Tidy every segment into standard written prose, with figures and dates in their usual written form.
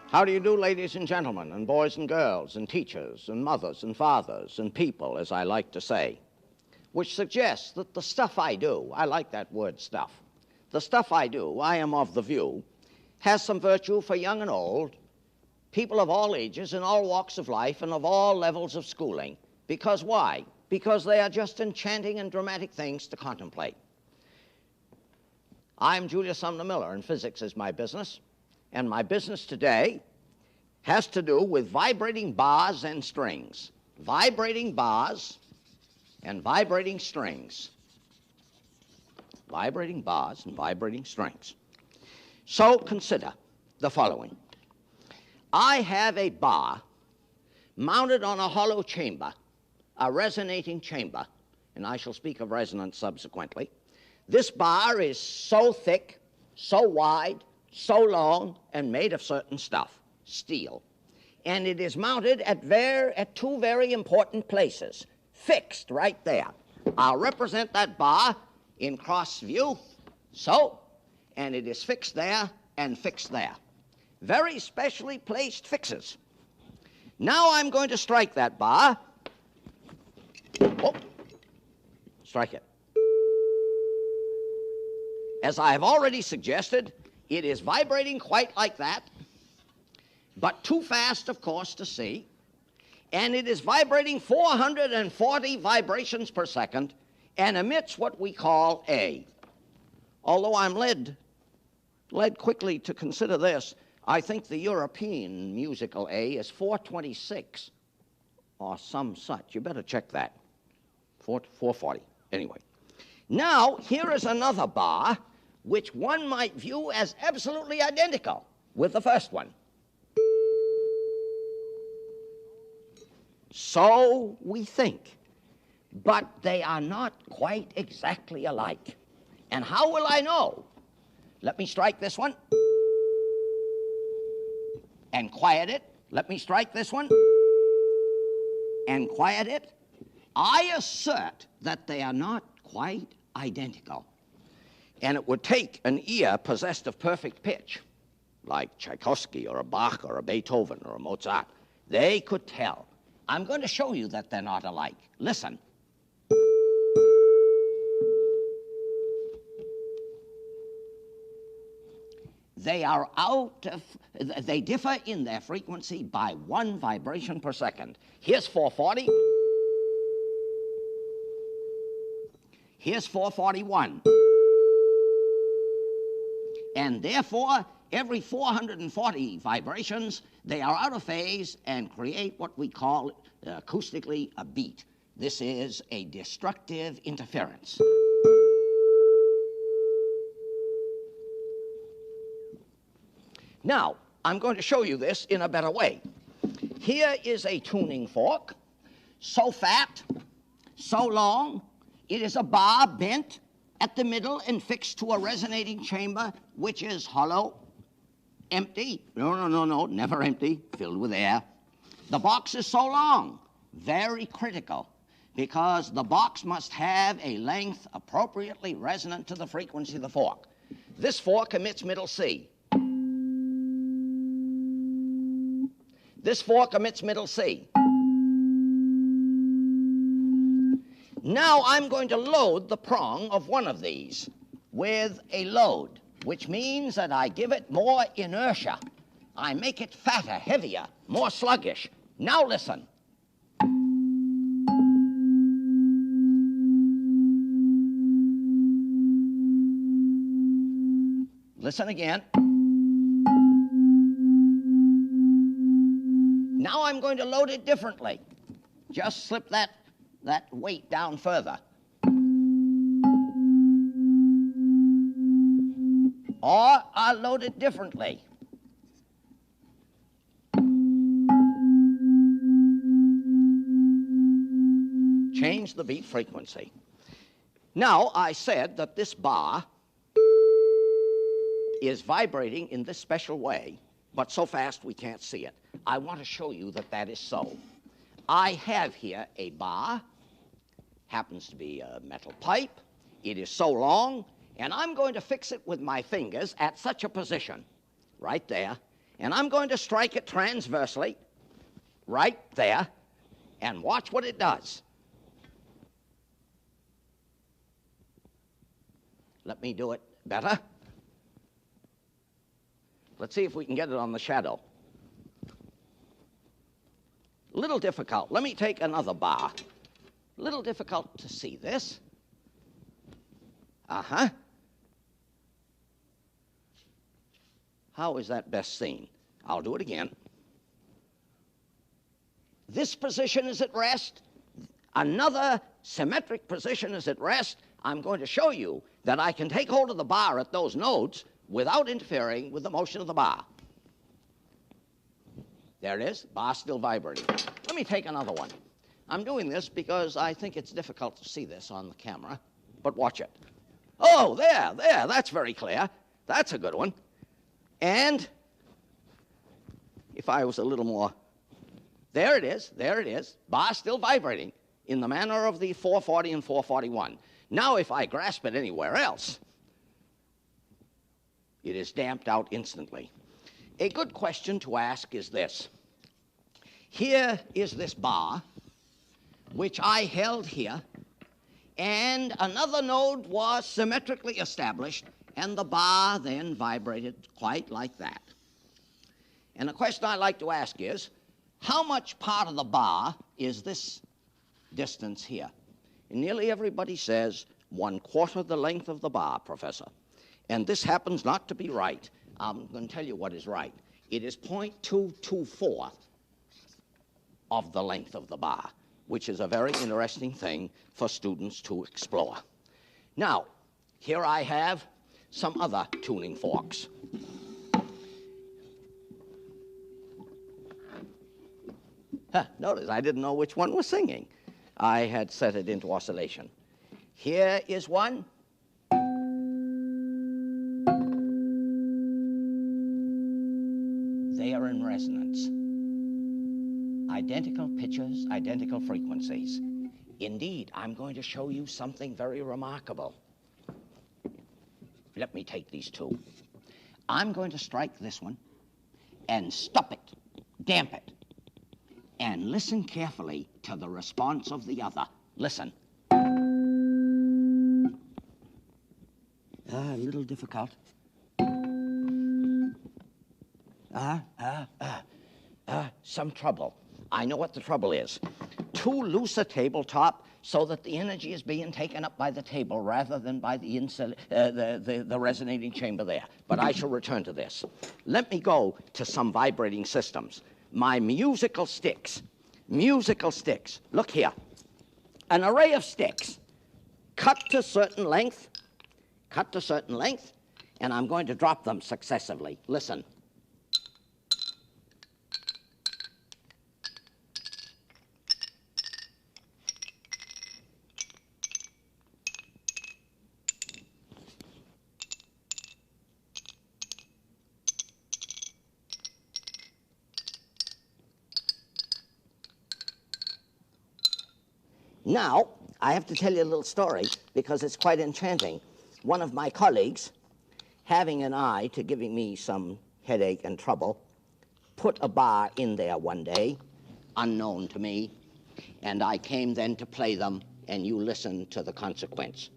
How do you do, ladies and gentlemen, and boys and girls, and teachers, and mothers and fathers, and people, as I like to say, which suggests that the stuff I do, I like that word stuff, the stuff I do, I am of the view, has some virtue for young and old, people of all ages, in all walks of life, and of all levels of schooling. Because why? Because they are just enchanting and dramatic things to contemplate. I'm Julius Sumner Miller, and physics is my business. And my business today has to do with vibrating bars and strings. Vibrating bars and vibrating strings. Vibrating bars and vibrating strings. So consider the following. I have a bar mounted on a hollow chamber, a resonating chamber, and I shall speak of resonance subsequently. This bar is so thick, so wide, so long, and made of certain stuff, steel. And it is mounted at two very important places, fixed right there. I'll represent that bar in cross view, so, and it is fixed there and fixed there. Very specially placed fixes. Now I'm going to strike that bar. Oh, strike it. As I have already suggested, it is vibrating quite like that, but too fast, of course, to see. And it is vibrating 440 vibrations per second and emits what we call A. Although I'm led quickly to consider this, I think the European musical A is 426 or some such. You better check that. 440. Anyway. Now, here is another bar which one might view as absolutely identical with the first one. So we think, but they are not quite exactly alike. And how will I know? Let me strike this one and quiet it. Let me strike this one and quiet it. I assert that they are not quite identical. And it would take an ear possessed of perfect pitch, like Tchaikovsky or a Bach or a Beethoven or a Mozart. They could tell. I'm going to show you that they're not alike. Listen. They differ in their frequency by 1 vibration per second. Here's 440. Here's 441. And therefore, every 440 vibrations, they are out of phase and create what we call acoustically a beat. This is a destructive interference. Now, I'm going to show you this in a better way. Here is a tuning fork, so fat, so long, it is a bar bent at the middle and fixed to a resonating chamber, which is hollow, empty. No, never empty, filled with air. The box is so long, very critical, because the box must have a length appropriately resonant to the frequency of the fork. This fork emits middle C. This fork emits middle C. Now I'm going to load the prong of one of these with a load, which means that I give it more inertia. I make it fatter, heavier, more sluggish. Now listen. Listen again. Now I'm going to load it differently. Just slip that weight down further. Or I'll load it differently. Change the beat frequency. Now, I said that this bar is vibrating in this special way, but so fast we can't see it. I want to show you that that is so. I have here a bar, happens to be a metal pipe. It is so long, and I'm going to fix it with my fingers at such a position, right there, And I'm going to strike it transversely, right there, and watch what it does. Let me do it better. Let's see if we can get it on the shadow. Little difficult. Let me take another bar. Little difficult to see this. Uh-huh. How is that best seen? I'll do it again. This position is at rest. Another symmetric position is at rest. I'm going to show you that I can take hold of the bar at those nodes without interfering with the motion of the bar. There it is, bar still vibrating. Let me take another one. I'm doing this because I think it's difficult to see this on the camera, but watch it. Oh, there, that's very clear. That's a good one. And if I was a little more, there it is, bar still vibrating in the manner of the 440 and 441. Now if I grasp it anywhere else, it is damped out instantly. A good question to ask is this. Here is this bar, which I held here, and another node was symmetrically established, and the bar then vibrated quite like that. And the question I like to ask is, how much part of the bar is this distance here? And nearly everybody says 1/4 the length of the bar, Professor. And this happens not to be right. I'm going to tell you what is right. It is 0.224 of the length of the bar, which is a very interesting thing for students to explore. Now, here I have some other tuning forks. Notice I didn't know which one was singing. I had set it into oscillation. Here is one. They are in resonance. Identical pitches, identical frequencies. Indeed, I'm going to show you something very remarkable. Let me take these two. I'm going to strike this one and stop it, damp it, and listen carefully to the response of the other. Listen. A little difficult. Some trouble. I know what the trouble is. Too loose a tabletop so that the energy is being taken up by the table rather than by the resonating chamber there. But I shall return to this. Let me go to some vibrating systems. My musical sticks. Look here. An array of sticks cut to certain length, and I'm going to drop them successively. Listen. Now, I have to tell you a little story because it's quite enchanting. One of my colleagues, having an eye to giving me some headache and trouble, put a bar in there one day, unknown to me, and I came then to play them, and you listen to the consequence.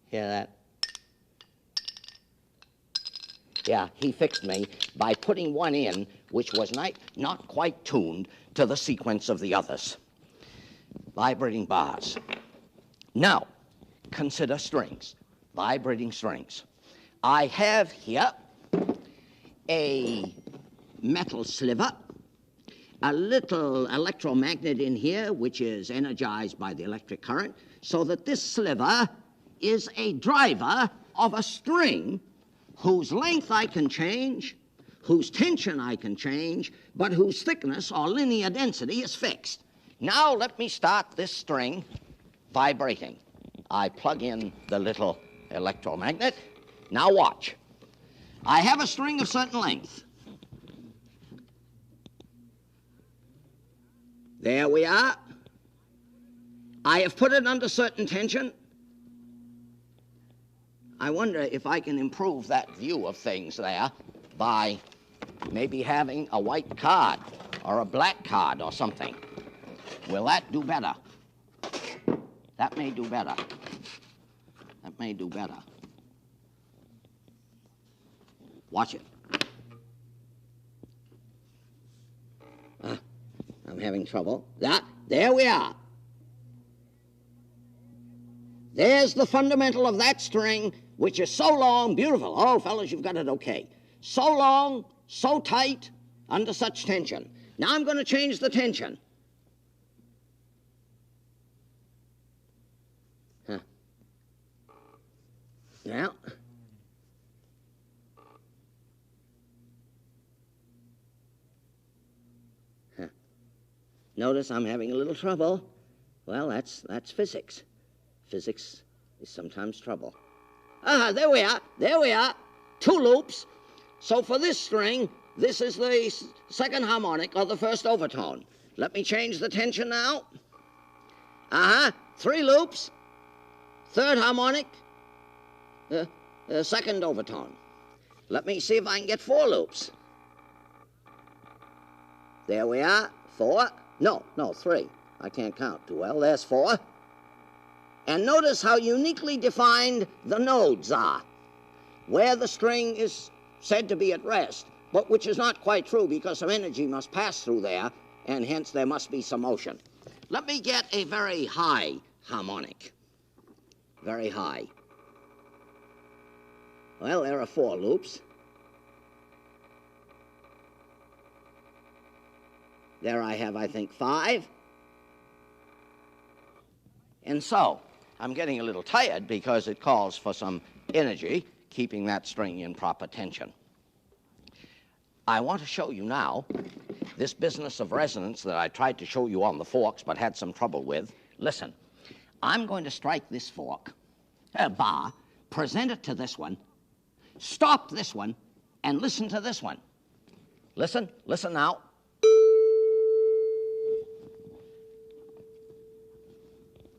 Hear that? Yeah, he fixed me by putting one in which was not quite tuned to the sequence of the others. Vibrating bars. Now, consider strings, vibrating strings. I have here a metal sliver, a little electromagnet in here which is energized by the electric current, so that this sliver is a driver of a string whose length I can change, whose tension I can change, but whose thickness or linear density is fixed. Now let me start this string vibrating. I plug in the little electromagnet. Now watch. I have a string of certain length. There we are. I have put it under certain tension. I wonder if I can improve that view of things there by maybe having a white card or a black card or something. Will that do better? That may do better. That may do better. Watch it. I'm having trouble. There we are. There's the fundamental of that string, which is so long, beautiful. Oh, fellas, you've got it okay. So long, so tight, under such tension. Now I'm going to change the tension. Now, notice I'm having a little trouble. Well, that's physics. Physics is sometimes trouble. There we are. There we are. 2 loops. So for this string, this is the second harmonic or the first overtone. Let me change the tension now. 3 loops. Third harmonic. Second overtone. Let me see if I can get 4 loops. There we are. 4. No, 3. I can't count too well. There's 4. And notice how uniquely defined the nodes are, where the string is said to be at rest, but which is not quite true because some energy must pass through there, and hence there must be some motion. Let me get a very high harmonic. Very high. Well, there are 4 loops. There I have, I think, 5. And so, I'm getting a little tired because it calls for some energy, keeping that string in proper tension. I want to show you now this business of resonance that I tried to show you on the forks but had some trouble with. Listen, I'm going to strike this fork, bar, present it to this one, stop this one, and listen to this one. Listen now.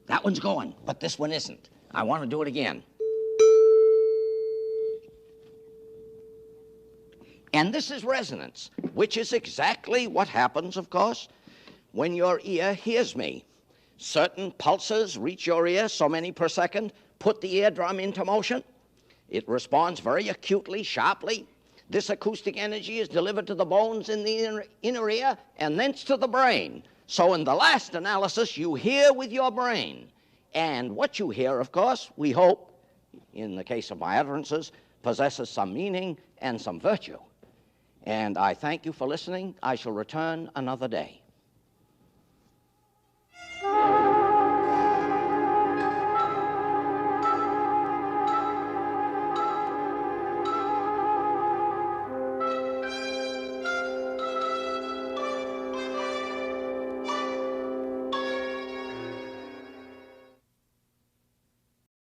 That one's going, but this one isn't. I want to do it again. And this is resonance, which is exactly what happens, of course, when your ear hears me. Certain pulses reach your ear, so many per second, put the eardrum into motion. It responds very acutely, sharply. This acoustic energy is delivered to the bones in the inner ear and thence to the brain. So in the last analysis, you hear with your brain. And what you hear, of course, we hope, in the case of my utterances, possesses some meaning and some virtue. And I thank you for listening. I shall return another day.